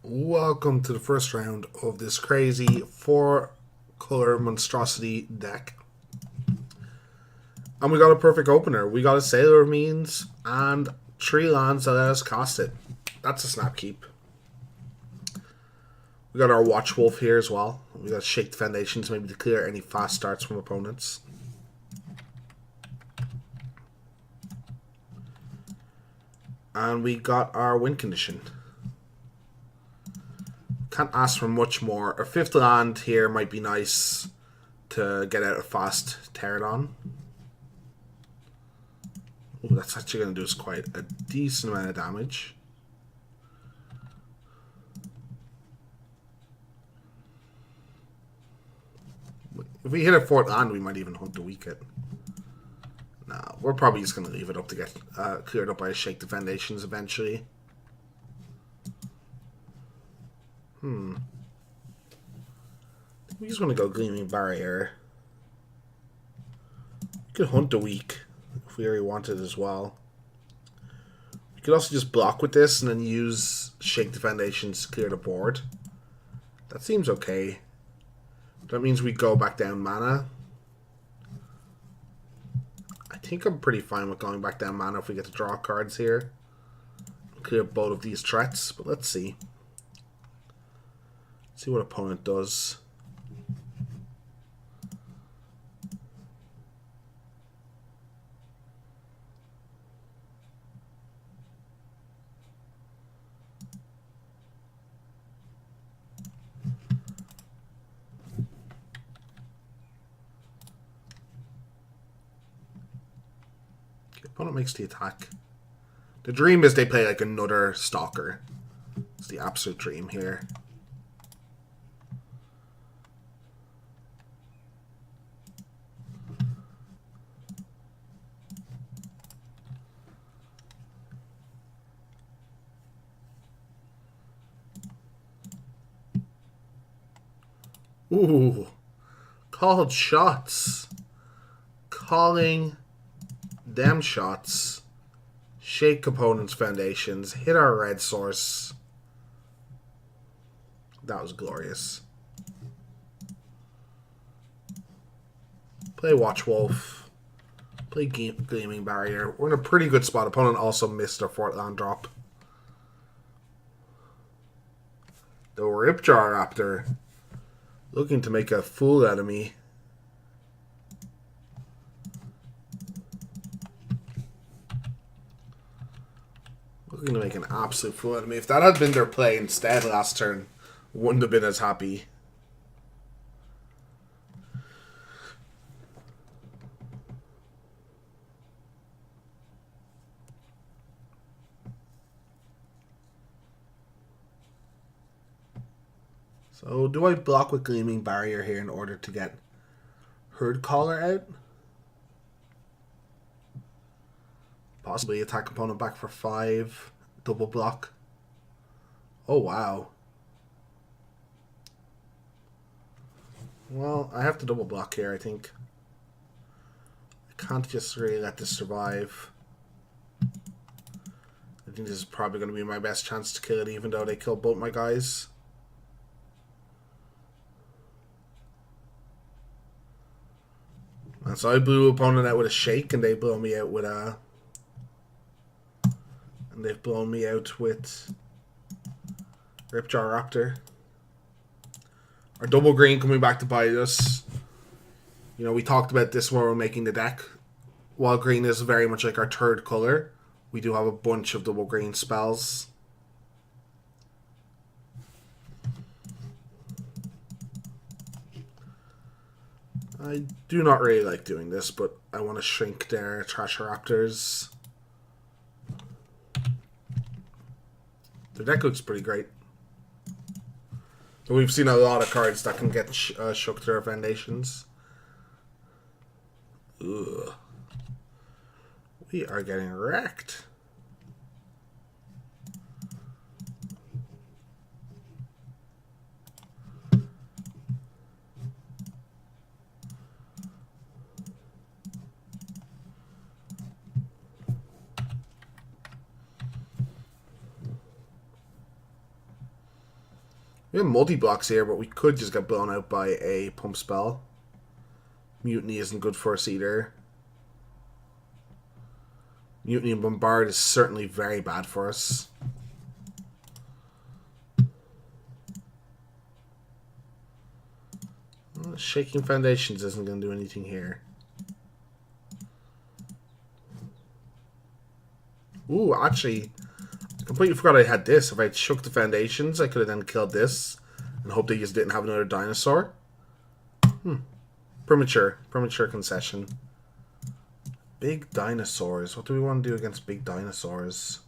Welcome to the first round of this crazy 4-color monstrosity deck. And we got a perfect opener. We got a Sailor Means and 3 lands that let us cast it. That's a snap keep. We got our Watch Wolf here as well. We got Shake the Foundations, maybe to clear any fast starts from opponents. And we got our win condition. Can't ask for much more. Our 5th land here might be nice to get out a fast Pterodon. Ooh, that's actually going to do us quite a decent amount of damage. If we hit a 4th land, we might even hunt to weak it. Nah, we're probably just going to leave it up to get cleared up by a Shake the Foundations eventually. We just want to go Gleaming Barrier. We could hunt a weak if we really wanted as well. We could also just block with this and then use Shake the Foundations to clear the board. That seems okay. That means we go back down mana. I think I'm pretty fine with going back down mana if we get to draw cards here. Clear both of these threats, but let's see. See what opponent does. Okay, opponent makes the attack. The dream is they play like another Stalker. It's the absolute dream here. Ooh, called shots. Calling them shots. Shake opponent's foundations. Hit our red source. That was glorious. Play Watch Wolf. Play Gleaming Barrier. We're in a pretty good spot. Opponent also missed our 4th land drop. The Ripjaw Raptor. Looking to make a fool out of me. Looking to make an absolute fool out of me. If that had been their play instead last turn, wouldn't have been as happy. So, do I block with Gleaming Barrier here in order to get Herd Caller out? Possibly attack opponent back for 5. Double block. Oh, wow. Well, I have to double block here, I think. I can't just really let this survive. I think this is probably going to be my best chance to kill it, even though they kill both my guys. And so I blew opponent out with a Shake, and they blow me out with a... And they've blown me out with Ripjaw Raptor. Our double green coming back to bite us. You know, we talked about this when we were making the deck. While green is very much like our 3rd color, we do have a bunch of double green spells. I do not really like doing this, but I want to shrink their Trasher Raptors. The deck looks pretty great. So we've seen a lot of cards that can get shook to their foundations. Ugh. We are getting wrecked. We have multi-blocks here, but we could just get blown out by a pump spell. Mutiny isn't good for us either. Mutiny and Bombard is certainly very bad for us. Well, Shaking Foundations isn't going to do anything here. Ooh, actually, I completely forgot I had this. If I had shook the Foundations, I could have then killed this and hoped they just didn't have another dinosaur. Premature concession. Big dinosaurs. What do we want to do against big dinosaurs?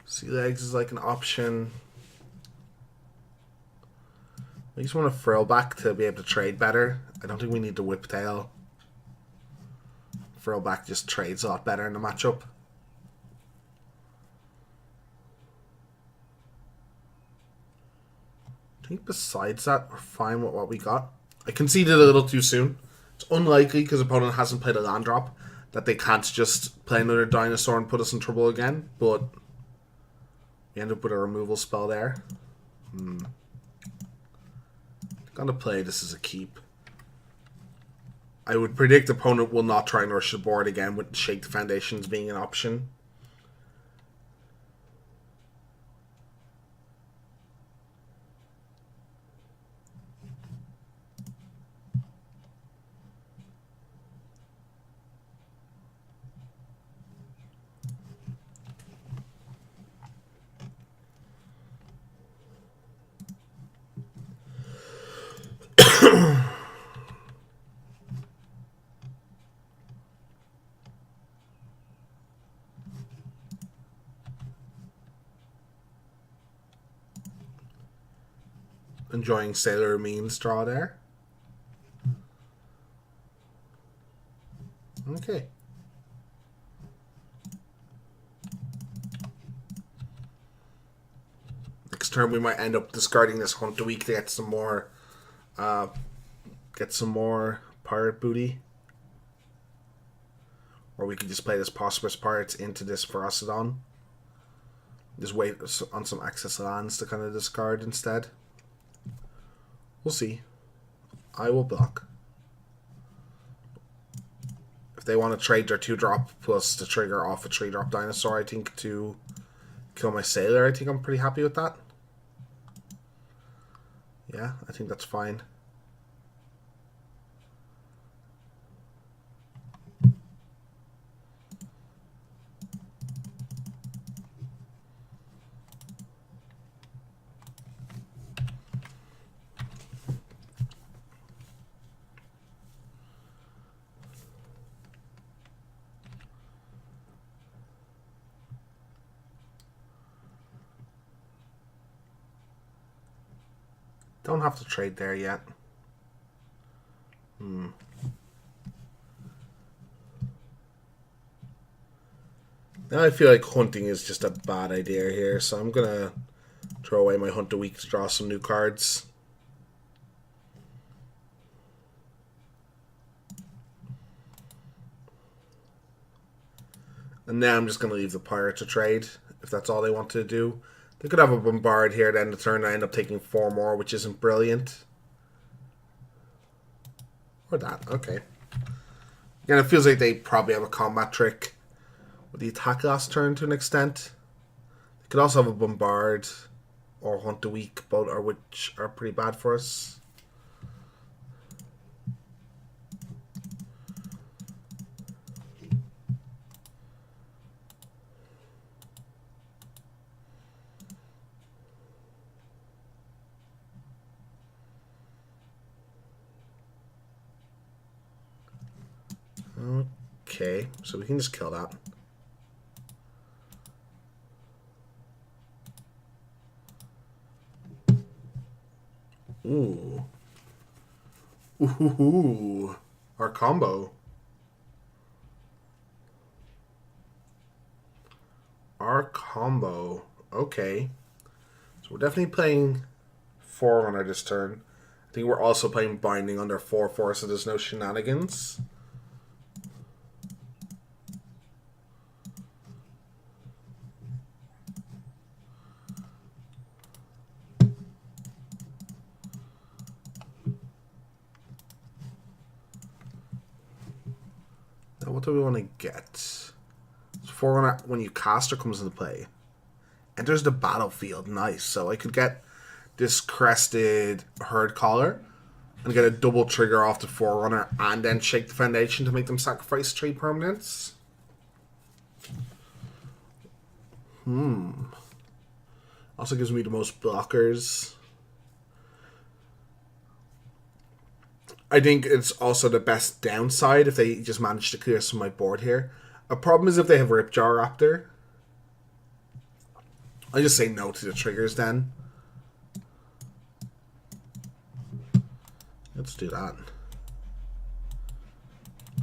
Sea legs is like an option. I just want to frill back to be able to trade better. I don't think we need the whiptail. Frill back just trades a lot better in the matchup. I think besides that, we're fine with what we got. I conceded a little too soon. It's unlikely, because opponent hasn't played a land drop, that they can't just play another dinosaur and put us in trouble again, but we end up with a removal spell there. Gonna play this as a keep. I would predict opponent will not try and rush the board again with Shake the Foundations being an option. Enjoying Sailor Means draw there. Okay. Next turn we might end up discarding this Hunt a Week to get some more pirate booty. Or we could just play this Prosperous Pirates into this Ferocidon. Just wait on some excess lands to kind of discard instead. We'll see. I will block. If they want to trade their 2-drop plus to trigger off a 3-drop dinosaur, I think, to kill my Sailor, I think I'm pretty happy with that. Yeah, I think that's fine. Don't have to trade there yet. Now I feel like hunting is just a bad idea here, so I'm gonna throw away my Hunt a Week to draw some new cards. And now I'm just gonna leave the pirate to trade, if that's all they want to do. They could have a Bombard here, then the turn I end up taking 4 more, which isn't brilliant. Or that, okay. Again, it feels like they probably have a combat trick with the attack last turn to an extent. They could also have a Bombard or Hunt a Week, both are which are pretty bad for us. Okay, so we can just kill that. Ooh. Ooh. Our combo. Our combo. Okay. So we're definitely playing Forerunner this turn. I think we're also playing Binding under 4/4, so there's no shenanigans. what do we want to get? Forerunner, when you caster comes into play. Enters the battlefield. Nice. So I could get this crested herd collar and get a double trigger off the Forerunner and then shake the foundation to make them sacrifice 3 permanents. Also gives me the most blockers. I think it's also the best downside if they just manage to clear some of my board here. A problem is if they have Ripjaw Raptor. I just say no to the triggers then. Let's do that.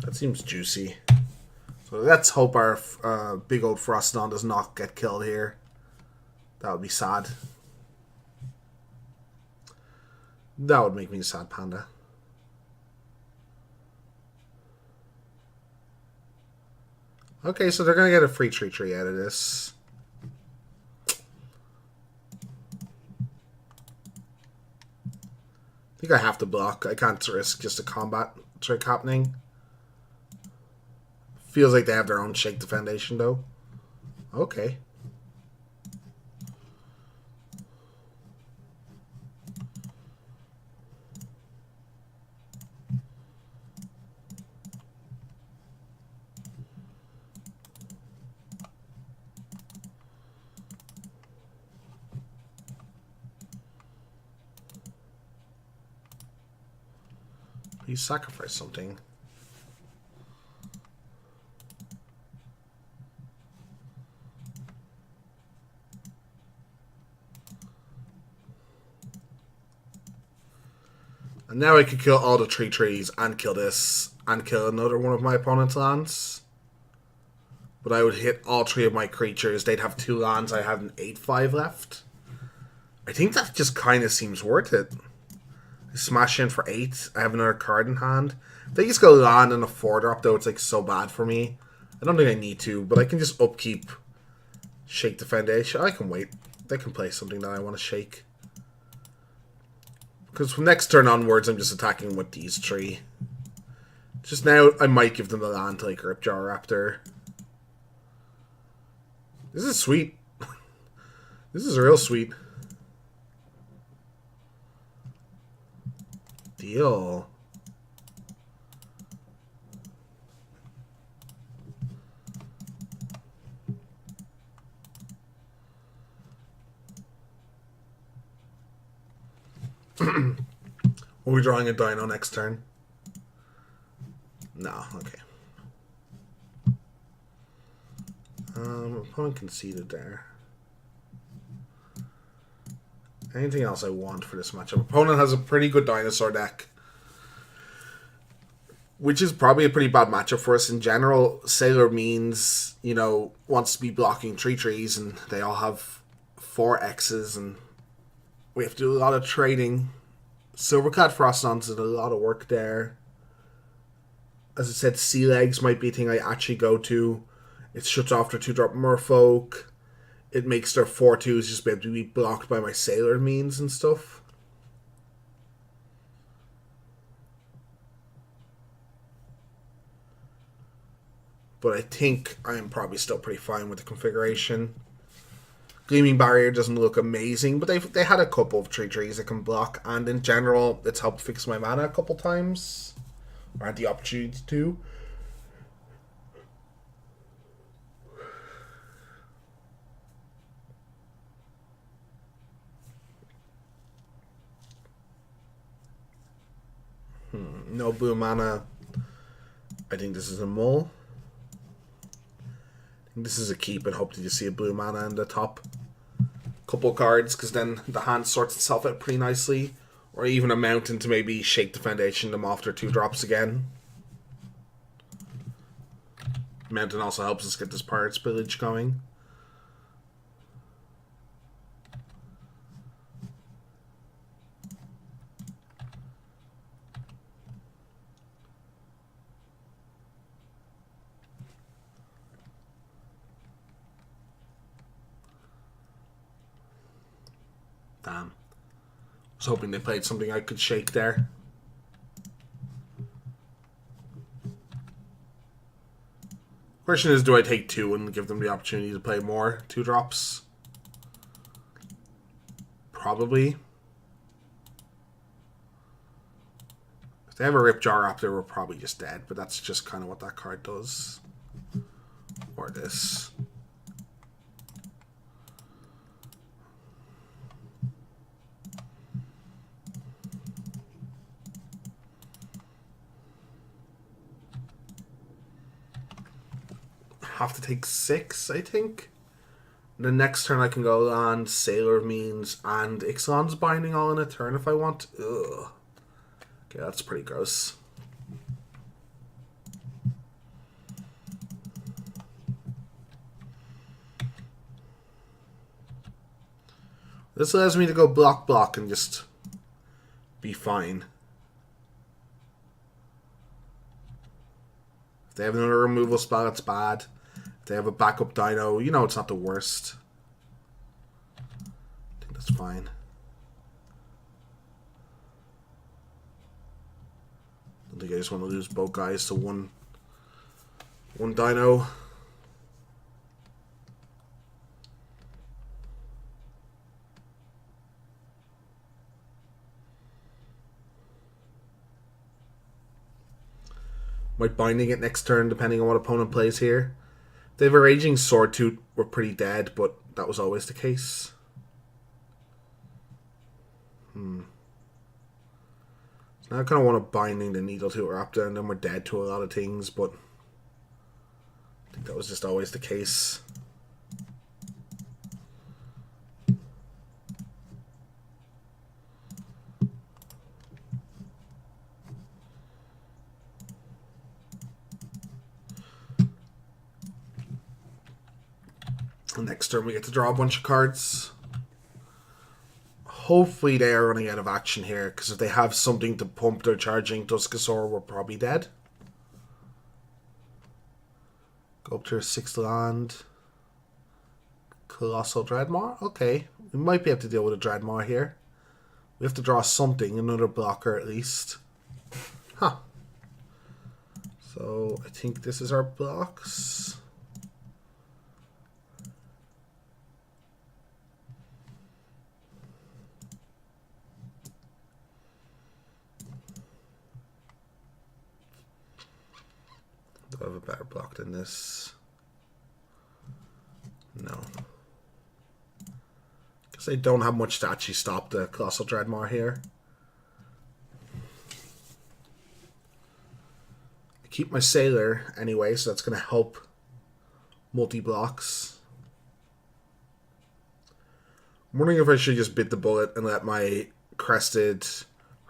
That seems juicy. So let's hope our big old Frostodon does not get killed here. That would be sad. That would make me a sad panda. Okay, so they're going to get a free tree out of this. I think I have to block. I can't risk just a combat trick happening. Feels like they have their own shake the foundation, though. Okay. You sacrifice something. And now I could kill all the trees and kill this and kill another one of my opponent's lands. But I would hit all 3 of my creatures. They'd have 2 lands. I have an 8/5 left. I think that just kind of seems worth it. Smash in for 8. I have another card in hand. If they just go land on a 4-drop, though, it's like so bad for me. I don't think I need to, but I can just upkeep, shake the foundation. I can wait. They can play something that I want to shake. Because from next turn onwards, I'm just attacking with these 3. Just now, I might give them the land to like Ripjaw Raptor. This is sweet. This is real sweet. Deal. Are we drawing a dino next turn? No, okay. Opponent conceded there. Anything else I want for this matchup? Opponent has a pretty good dinosaur deck, which is probably a pretty bad matchup for us in general. Sailor means, you know, wants to be blocking 3 trees, and they all have 4 X's, and we have to do a lot of trading. Silvercat Frostodons did a lot of work there. As I said, Sea Legs might be a thing I actually go to. It shuts off their 2-drop Merfolk. It makes their 4/2s just be able to be blocked by my Sailor means and stuff. But I think I am probably still pretty fine with the configuration. Gleaming Barrier doesn't look amazing, but they had a couple of 3/3s that can block, and in general, it's helped fix my mana a couple times. Or had the opportunity to. No blue mana. I think this is a mull. I think this is a keep and hope that you see a blue mana in the top couple cards, because then the hand sorts itself out pretty nicely. Or even a mountain to maybe shake the foundation them off their 2-drops again. Mountain also helps us get this Pirate's Village going. Damn. I was hoping they played something I could shake there. Question is, do I take 2 and give them the opportunity to play more 2-drops? Probably. If they have a Ripjaw Raptor, we're probably just dead, but that's just kind of what that card does. Or this. Have to take 6, I think. The next turn I can go on Sailor Means and Ixalan's Binding all in a turn if I want. Ugh. Okay, that's pretty gross. This allows me to go block and just be fine. If they have another removal spell, it's bad. If they have a backup dino, you know it's not the worst. I think that's fine. I don't think I just want to lose both guys to one dino. Might binding it next turn depending on what opponent plays here. They have a Raging Sword Tooth, we're pretty dead, but that was always the case. So now I kind of want to binding the Needle Tooth Raptor, and then we're dead to a lot of things, but I think that was just always the case. Next turn we get to draw a bunch of cards. Hopefully they are running out of action here, because if they have something to pump their charging Tuskasaur, we're probably dead. Go up to our 6th land. Colossal Dreadmaw. Okay, we might be able to deal with a Dreadmaw here. We have to draw something, another blocker at least. Huh. So I think this is our blocks. Do I have a better block than this? No. Because I don't have much to actually stop the Colossal Dreadmaw here. I keep my Sailor anyway, so that's going to help multi-blocks. I'm wondering if I should just bit the bullet and let my Crested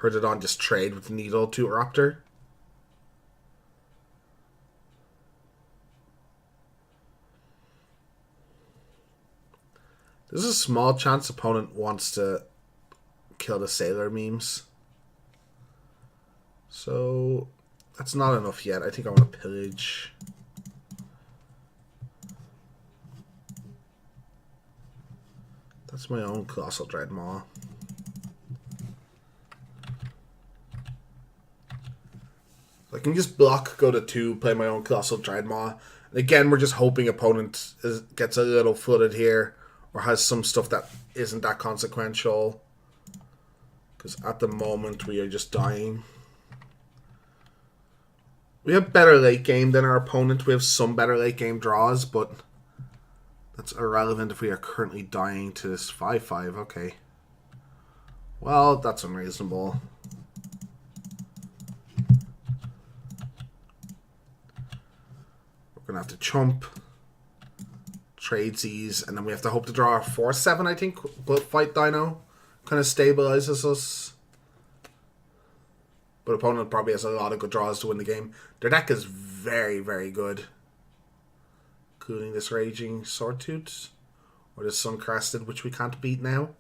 Hertodon just trade with the Needle Tooth Raptor. There's a small chance opponent wants to kill the Sailor memes. So that's not enough yet. I think I want to pillage. That's my own Colossal Dreadmaw. I can just block, go to 2, play my own Colossal Dreadmaw. And again, we're just hoping opponent gets a little flooded here, or has some stuff that isn't that consequential. Because at the moment, we are just dying. We have better late game than our opponent. We have some better late game draws, but that's irrelevant if we are currently dying to this 5-5. Okay. Well, that's unreasonable. We're going to have to chump. Tradesies, and then we have to hope to draw a 4-7, I think. But Fight Dino kind of stabilizes us. But opponent probably has a lot of good draws to win the game. Their deck is very, very good. Including this Raging Sword Tooth. Or this Suncrested, which we can't beat now.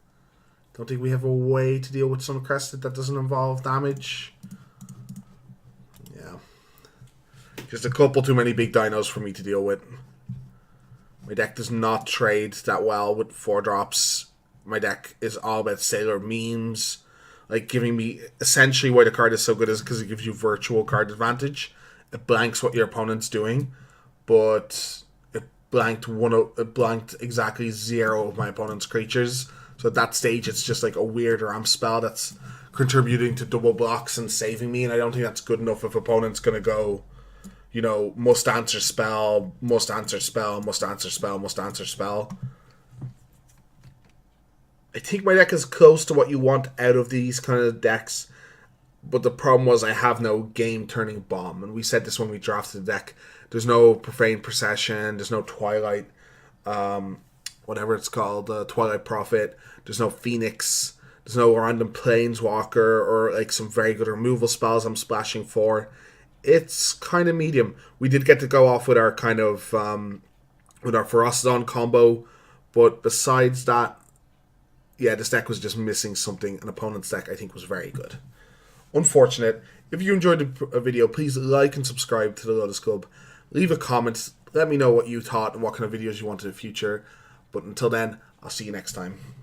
Don't think we have a way to deal with Suncrested that doesn't involve damage. Yeah. Just a couple too many big dinos for me to deal with. My deck does not trade that well with 4-drops. My deck is all about Sailor memes. Like, giving me... Essentially, why the card is so good is because it gives you virtual card advantage. It blanks what your opponent's doing. but it blanked exactly 0 of my opponent's creatures. So at that stage, it's just like a weird ramp spell that's contributing to double blocks and saving me, and I don't think that's good enough if opponent's going to go, you know, must answer spell, must answer spell, must answer spell, must answer spell. I think my deck is close to what you want out of these kind of decks, but the problem was I have no game-turning bomb, and we said this when we drafted the deck. There's no Profane Procession, there's no Twilight, whatever it's called, Twilight Prophet, there's no Phoenix, there's no random Planeswalker, or like some very good removal spells I'm splashing for. It's kind of medium. We did get to go off with our kind of, with our Ferocidon combo, but besides that, yeah, this deck was just missing something. An opponent's deck, I think, was very good. Unfortunate. If you enjoyed the video, please like and subscribe to the Lotus Club. Leave a comment. Let me know what you thought and what kind of videos you want in the future. But until then, I'll see you next time.